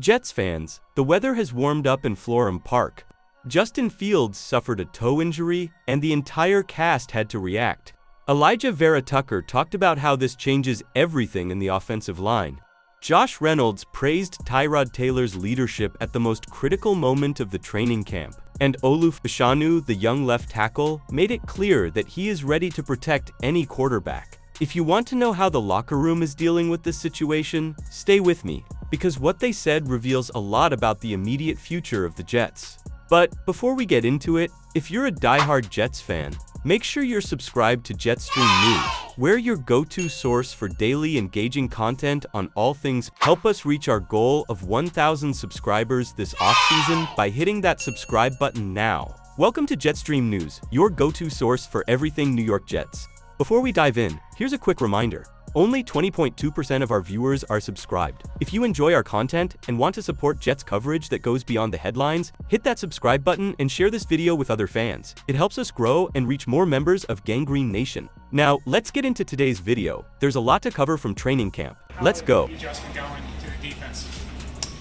Jets fans, the weather has warmed up in Florham Park. Justin Fields suffered a toe injury, and the entire cast had to react. Alijah Vera-Tucker talked about how this changes everything in the offensive line. Josh Reynolds praised Tyrod Taylor's leadership at the most critical moment of the training camp. And Olu Fashanu, the young left tackle, made it clear that he is ready to protect any quarterback. If you want to know how the locker room is dealing with this situation, stay with me, because what they said reveals a lot about the immediate future of the Jets. But before we get into it, if you're a diehard Jets fan, make sure you're subscribed to Jetstream News. We're your go-to source for daily engaging content on all things. Help us reach our goal of 1,000 subscribers this offseason by hitting that subscribe button now. Welcome to Jetstream News, your go-to source for everything New York Jets. Before we dive in, here's a quick reminder. Only 20.2% of our viewers are subscribed. If you enjoy our content and want to support Jets coverage that goes beyond the headlines, hit that subscribe button and share this video with other fans. It helps us grow and reach more members of Gangrene Nation. Now, let's get into today's video. There's a lot to cover from training camp. Let's go. Adjustment going to the defense.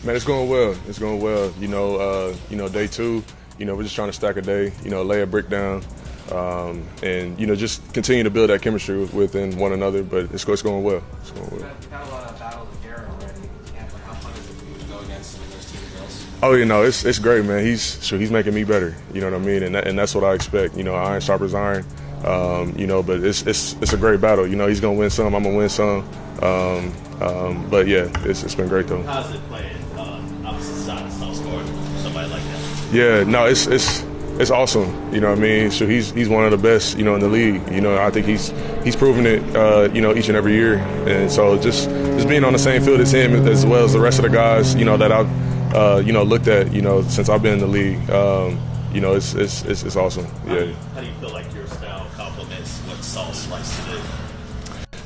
Man, it's going well. It's going well. Day two, we're just trying to stack a day, lay a brick down. And just continue to build that chemistry within one another. But it's going well. It's going well. You've had a lot of battles with Garrett already. How fun is it to go against him in those two drills? Oh, it's great, man. He's making me better. You know what I mean? And that's what I expect. Iron sharpens iron. But it's a great battle. He's gonna win some. I'm gonna win some. But yeah, it's been great though. How's it playing opposite side of scoring somebody like that? Yeah, no, it's awesome, you know what I mean? So he's one of the best, in the league. I think he's proven it, each and every year. And so just being on the same field as him, as well as the rest of the guys, that I've, looked at, since I've been in the league, it's awesome. Yeah. How do you feel like your style complements what Saul's likes to do?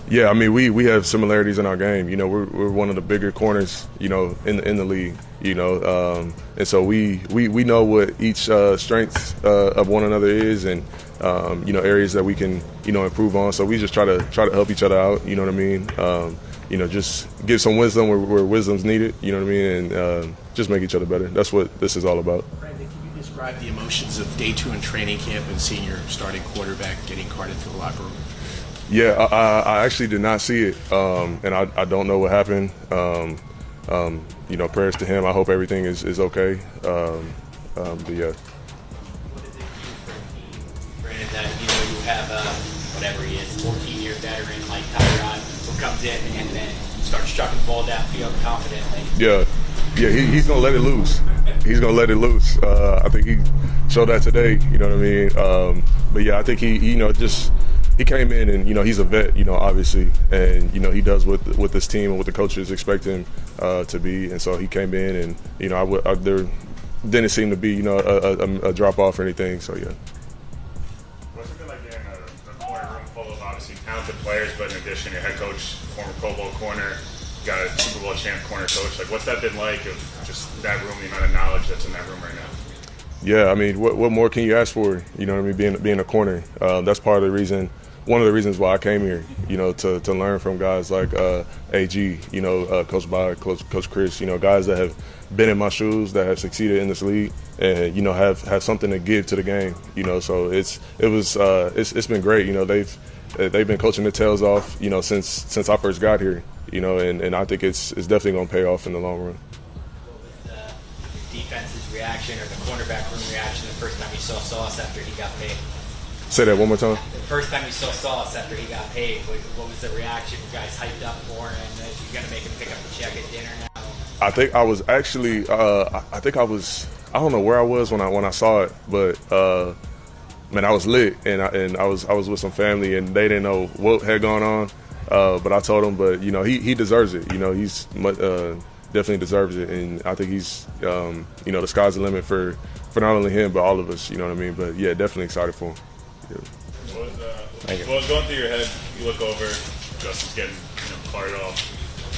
Yeah, I mean, we have similarities in our game. We're one of the bigger corners, in the league. And so we know what each strengths of one another is, and areas that we can improve on. So we just try to help each other out. You know what I mean? Just give some wisdom where wisdom's needed. You know what I mean? And just make each other better. That's what this is all about. Brandon, can you describe the emotions of day two in training camp and seeing your starting quarterback getting carted to the locker room? Yeah, I actually did not see it, and I don't know what happened. Prayers to him. I hope everything is okay. But yeah. What does it do for a team, Brandon, that you have whatever he is, 14-year veteran like Tyron, who comes in and then starts chucking the ball downfield confidently? Yeah, he's gonna let it loose. He's gonna let it loose. I think he showed that today. You know what I mean? But yeah, I think he came in and he's a vet, obviously, and he does what this team and what the coaches expect him to be, and so he came in and there didn't seem to be a drop off or anything. So yeah. What's it been like getting a corner room full of obviously talented players, but in addition, your head coach, former Pro Bowl corner, got a Super Bowl champ corner coach. Like, what's that been like of just that room, the amount of knowledge that's in that room right now? Yeah, I mean, what more can you ask for? You know what I mean? Being a corner, that's part of the reason. One of the reasons why I came here, to learn from guys like AG, Coach Bob, Coach Chris, guys that have been in my shoes, that have succeeded in this league, and have something to give to the game. So it's been great. They've been coaching their tails off, since I first got here. And I think it's definitely going to pay off in the long run. What was the defense's reaction or the cornerback room reaction the first time you saw Sauce after he got paid? Say that one more time. The first time you saw Sauce after he got paid, what was the reaction? You guys hyped up for him? You're going to make him pick up the check at dinner now? I think I was actually, I don't know where I was when I saw it, but man, I was lit, and I was with some family, and they didn't know what had gone on, but I told him, but he deserves it. He's definitely deserves it, and I think he's the sky's the limit for not only him but all of us. You know what I mean? But yeah, definitely excited for him. Yeah. What was going through your head? You look over, Justin's getting carted off.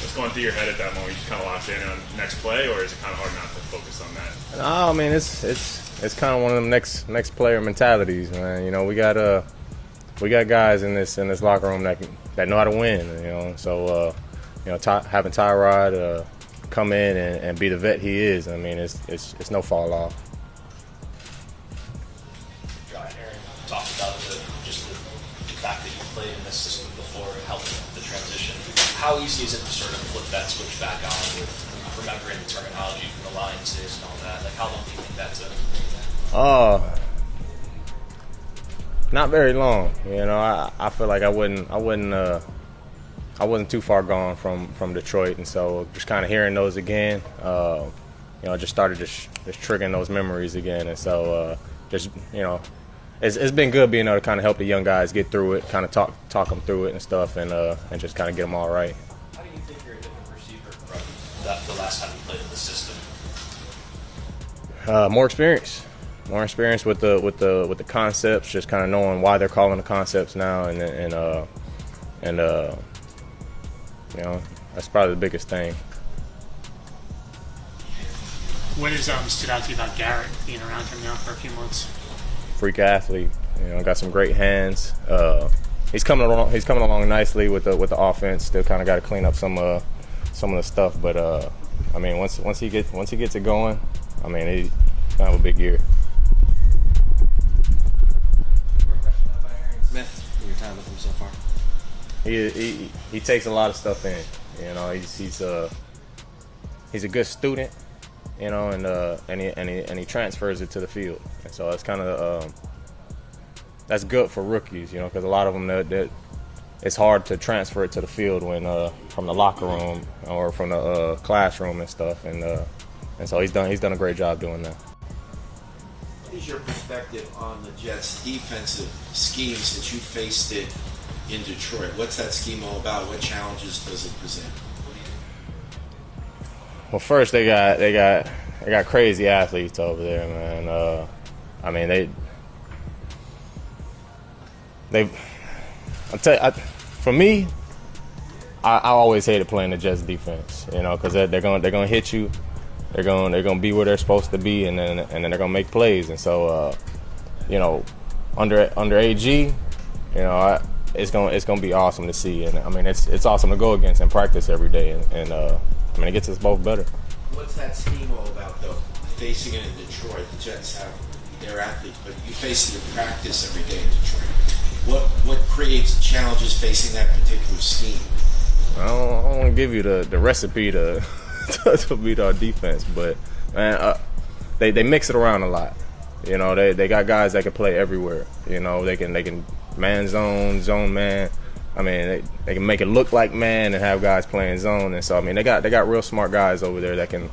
What's going through your head at that moment? You just kind of locked in on next play, or is it kind of hard not to focus on that? No, I mean it's kind of one of them next player mentalities, man. We got guys in this locker room that know how to win. So having Tyrod, come in and be the vet he is. I mean, it's no fall off. Aaron talked about just the fact that you played in this system before helping the transition. How easy is it to sort of flip that switch back on with remembering the terminology from the Lions days and all that? Like, how long do you think that took? Not very long. You know, I feel like I wasn't too far gone from Detroit, and so just kind of hearing those again, just started just triggering those memories again, and so it's been good being able to kind of help the young guys get through it, kind of talk them through it and stuff, and just kind of get them all right. How do you think you're a different receiver from the last time you played in the system? More experience with the concepts, just kind of knowing why they're calling the concepts now, and that's probably the biggest thing. What has stood out to you about Garrett being around him now for a few months? Freak athlete, got some great hands. He's coming along nicely with the offense. Still kind of got to clean up some of the stuff, but I mean, once he gets it going, I mean, he's gonna have a big year. Smith, your time with him so far? He takes a lot of stuff in. He's a good student, and he transfers it to the field. And so it's kind of that's good for rookies, because a lot of them it's hard to transfer it to the field when from the locker room or from the classroom and stuff. And so he's done a great job doing that. What is your perspective on the Jets' defensive schemes since you faced it in Detroit? What's that scheme all about? What challenges does it present? Well, first they got crazy athletes over there, man. I mean for me, I always hated playing the Jets defense, because they're gonna hit you. They're gonna be where they're supposed to be, and then they're gonna make plays. And so, under AG, it's gonna be awesome to see. And I mean, it's awesome to go against and practice every day. And I mean, it gets us both better. What's that scheme all about, though? Facing it in Detroit, the Jets have their athletes, but you face it in practice every day in Detroit. What creates challenges facing that particular scheme? I don't want to give you the recipe to beat our defense, but man, they mix it around a lot. They got guys that can play everywhere. They can man zone man. I mean, they can make it look like man and have guys playing zone. And so I mean, they got real smart guys over there that can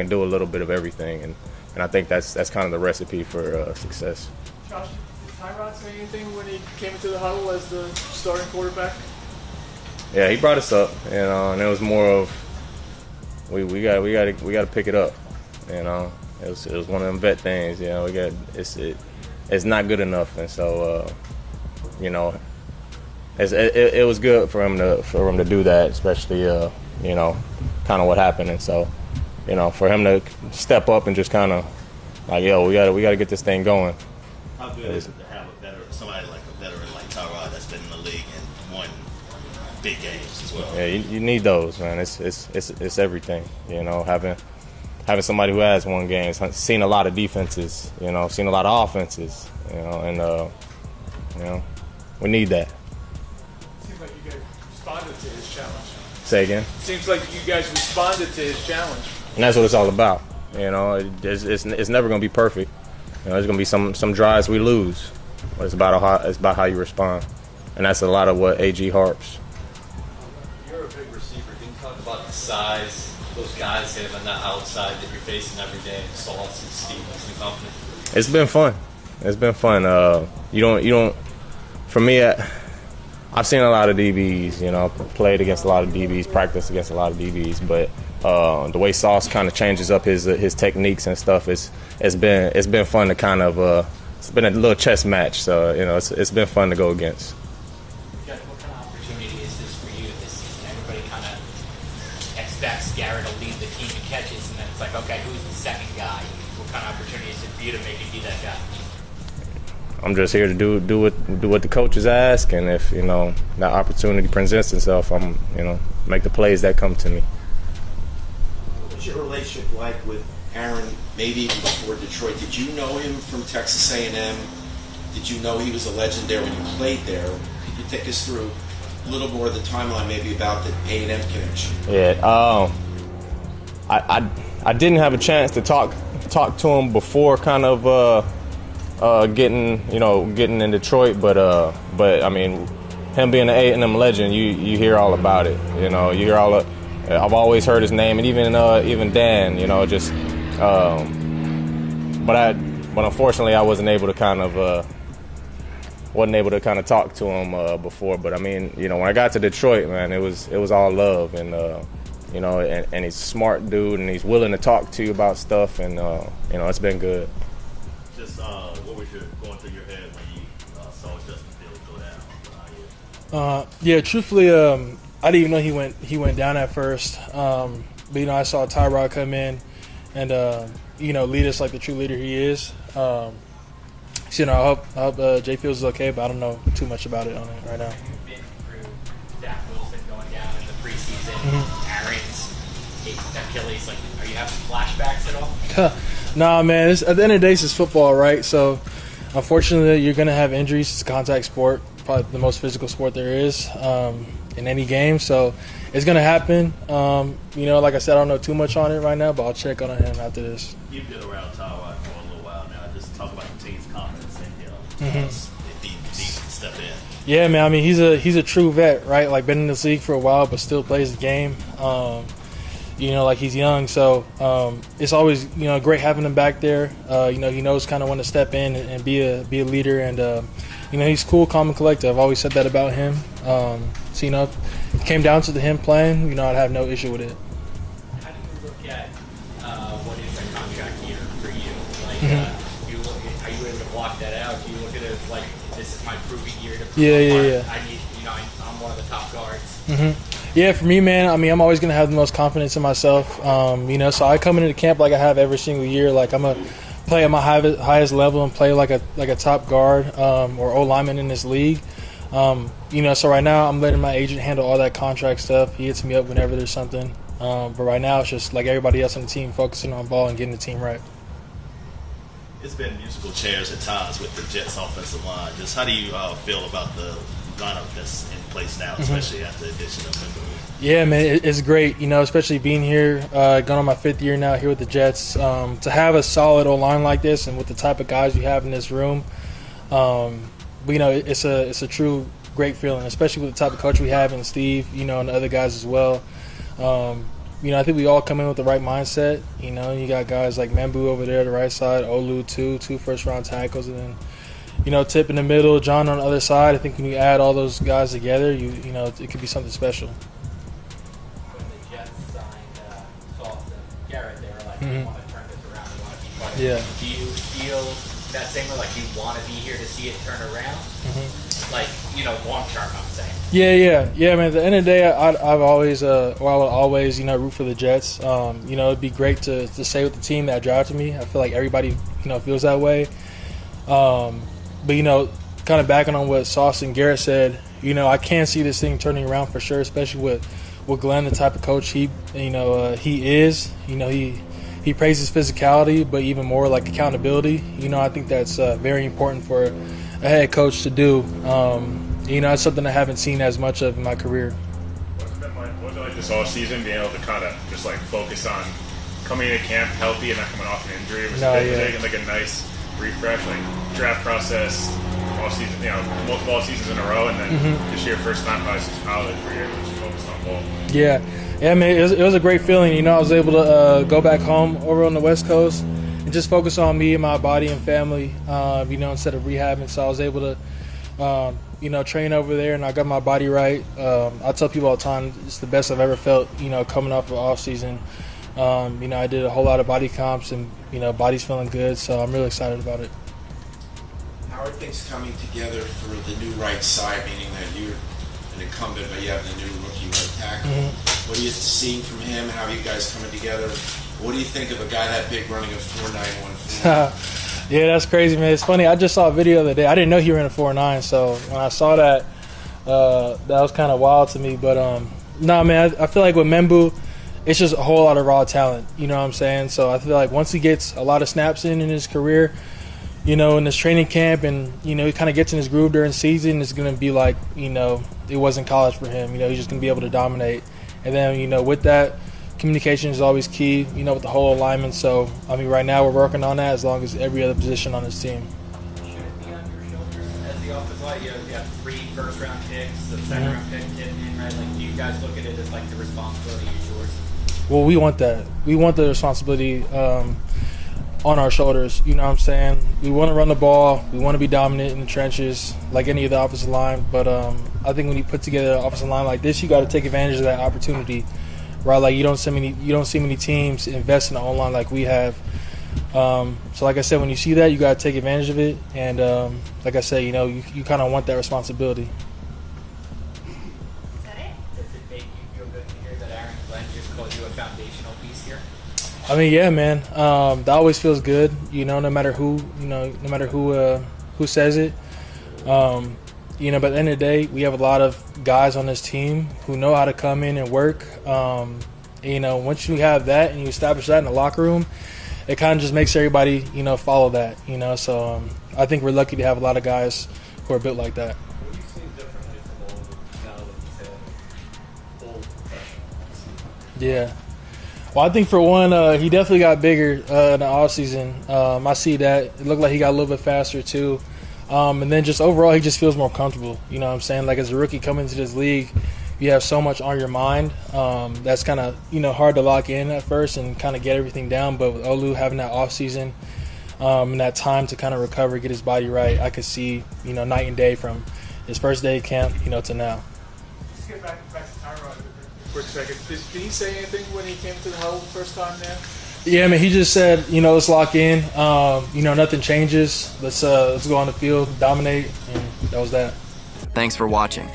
do a little bit of everything. And I think that's kind of the recipe for success. Josh, did Tyrod say anything when he came into the huddle as the starting quarterback? Yeah, he brought us up, and it was more of we got to pick it up. It was one of them vet things. It's not good enough, and so it was good for him to do that, especially kind of what happened. And so for him to step up and just kind of like, we got to get this thing going. How good is it to have somebody like a veteran like Tyrod that's been in the league and won big games as well? Yeah, you need those, man. It's everything. Having somebody who has won games, seen a lot of defenses, seen a lot of offenses, and we need that. Seems like you guys responded to his challenge. Say again? Seems like you guys responded to his challenge. And that's what it's all about. It's never going to be perfect. There's going to be some drives we lose. But it's about how you respond. And that's a lot of what AG harps. You're a big receiver. Can you talk about the size, those guys hit on the outside that you're facing every day, Sauce and Stevens and company? It's been fun. You don't. For me, I've seen a lot of DBs. Played against a lot of DBs, practiced against a lot of DBs, but the way Sauce kind of changes up his techniques and stuff, it's been fun to kind of. It's been a little chess match, so it's been fun to go against. What kind of opportunity is this for you this season? Everybody kind of expects Garrett to lead the team in catches, and then it's like, okay, who's the second guy? What kind of opportunity is it for you to make it be that guy? I'm just here to do what the coaches ask, and if that opportunity presents itself, I'm make the plays that come to me. your relationship like with Aaron, maybe even before Detroit? Did you know him from Texas A&M? Did you know he was a legend there when you played there? Could you take us through a little more of the timeline maybe about the A&M connection? Yeah, I didn't have a chance to talk to him before kind of getting in Detroit, but I mean, him being an A&M legend, you hear all about it. You know, you hear all of. I've always heard his name, and even Dan. You know, just. But unfortunately, I wasn't able to kind of talk to him before. But I mean, you know, when I got to Detroit, man, it was all love, and you know, and he's a smart dude, and he's willing to talk to you about stuff, and you know, it's been good. Just what was going through your head when you saw Justin Fields go down? Yeah, truthfully, I didn't even know he went down at first. But you know, I saw Tyrod come in and you know, lead us like the true leader he is. So, you know, I hope Jay Fields is okay, but I don't know too much about it on it right now. You've been through Garrett Wilson going down in the preseason, Aaron's Achilles. Like, are you having flashbacks at all? Nah, man. At the end of the day, it's football, right? So, unfortunately, you're going to have injuries. It's a contact sport, probably the most physical sport there is in any game. So, it's going to happen. You know, like I said, I don't know too much on it right now, but I'll check on him after this. You've been around Tyrod for a little while now. Just talk about the team's confidence in him. If he needs to step in. Yeah, man. I mean, he's a true vet, right? Like, been in this league for a while, but still plays the game. You know, like, he's young, so it's always, you know, great having him back there. You know, he knows kind of when to step in and be a leader, and you know, he's cool, calm, and collected. I've always said that about him. So, you know, if it came down to him playing, you know, I'd have no issue with it. How do you look at what is a contract year for you? Like, are you able to block that out? Do you look at it like, this is my proving year to prove Yeah. I need, you know, I'm one of the top guards. Yeah, for me, man, I mean, I'm always going to have the most confidence in myself. You know, so I come into the camp like I have every single year. Like, I'm going to play at my highest level and play like a top guard or O-lineman in this league. You know, so right now I'm letting my agent handle all that contract stuff. He hits me up whenever there's something. But right now it's just like everybody else on the team focusing on ball and getting the team right. It's been musical chairs at times with the Jets offensive line. Just how do you feel about the lineup that's in place now, especially after the addition of Membou? Yeah, man, it's great. You know, especially being here, going on my 5th year now here with the Jets. To have a solid O-line like this and with the type of guys you have in this room, you know, it's a true great feeling, especially with the type of coach we have in Steve, you know, and the other guys as well. You know, I think we all come in with the right mindset. You know, you got guys like Membou over there, the right side, Olu, two first-round tackles, and then, you know, Tip in the middle, John on the other side. I think when you add all those guys together, you know, it could be something special. When the Jets signed Sauce and Garrett, they were like, we want to turn this around, we want to be part of it. Do you feel that same way, like you want to be here to see it turn around? Like, you know, long-term, I'm saying. Yeah, man. At the end of the day, I would always, you know, root for the Jets. You know, it'd be great to stay with the team that drafted me. I feel like everybody, you know, feels that way. But, you know, kind of backing on what Sauce and Garrett said, you know, I can see this thing turning around for sure, especially with Glenn, the type of coach he is. You know, he praises physicality, but even more like accountability. You know, I think that's very important for a head coach to do. You know, it's something I haven't seen as much of in my career. What's it like this offseason, being able to kind of just like focus on coming into camp healthy and not coming off an injury? Was taking like a nice refresh, like draft process, offseason, you know, multiple off seasons in a row, and then this year first time by college where you're able to just focus on ball. Yeah, man, it was a great feeling. You know, I was able to go back home over on the West Coast and just focus on me and my body and family, you know, instead of rehabbing. So I was able to, you know, train over there, and I got my body right. I tell people all the time, it's the best I've ever felt, you know, coming off of off season. You know, I did a whole lot of body comps, and, you know, body's feeling good, so I'm really excited about it. How are things coming together for the new right side, meaning that you're an incumbent, but you have the new rookie right tackle? What are you seeing from him? How are you guys coming together? What do you think of a guy that big running a 4.914? Yeah, that's crazy, man. It's funny. I just saw a video the other day. I didn't know he ran a 4.9, so when I saw that, that was kind of wild to me. But, no, man, I feel like with Membou it's just a whole lot of raw talent, you know what I'm saying? So I feel like once he gets a lot of snaps in his career, you know, in this training camp, and, you know, he kind of gets in his groove during season, it's going to be like, you know, it wasn't college for him. You know, he's just going to be able to dominate. And then, you know, with that, communication is always key, you know, with the whole alignment. So, I mean, right now we're working on that as long as every other position on this team. Should it be on your shoulders as the offensive line? You have 3 first-round picks, the second-round pick getting in, right? Like, do you guys look at it as, like, the responsibility is yours? Well, we want that. We want the responsibility on our shoulders. You know what I'm saying? We want to run the ball. We want to be dominant in the trenches like any of the offensive line. But I think when you put together an offensive line like this, you got to take advantage of that opportunity, right? Like you don't see many teams invest in the O-line like we have. So like I said, when you see that, you got to take advantage of it. And like I said, you know, you kind of want that responsibility. I mean, yeah, man. That always feels good, you know, no matter who says it. You know, but at the end of the day, we have a lot of guys on this team who know how to come in and work. You know, once you have that and you establish that in the locker room, it kind of just makes everybody, you know, follow that, you know. So I think we're lucky to have a lot of guys who are built like that. What do you see differently from Olu now that he's had full professional? Yeah. Well, I think for one, he definitely got bigger in the offseason. I see that. It looked like he got a little bit faster too. And then just overall, he just feels more comfortable. You know what I'm saying? Like as a rookie coming into this league, you have so much on your mind. That's kind of, you know, hard to lock in at first and kind of get everything down. But with Olu having that offseason and that time to kind of recover, get his body right, I could see, you know, night and day from his first day of camp, you know, to now. Let's get back to Tyrod. For a second, did he say anything when he came to the huddle the first time there? Yeah, I mean, he just said, you know, let's lock in. You know, nothing changes. Let's go on the field, dominate, and that was that. Thanks for watching.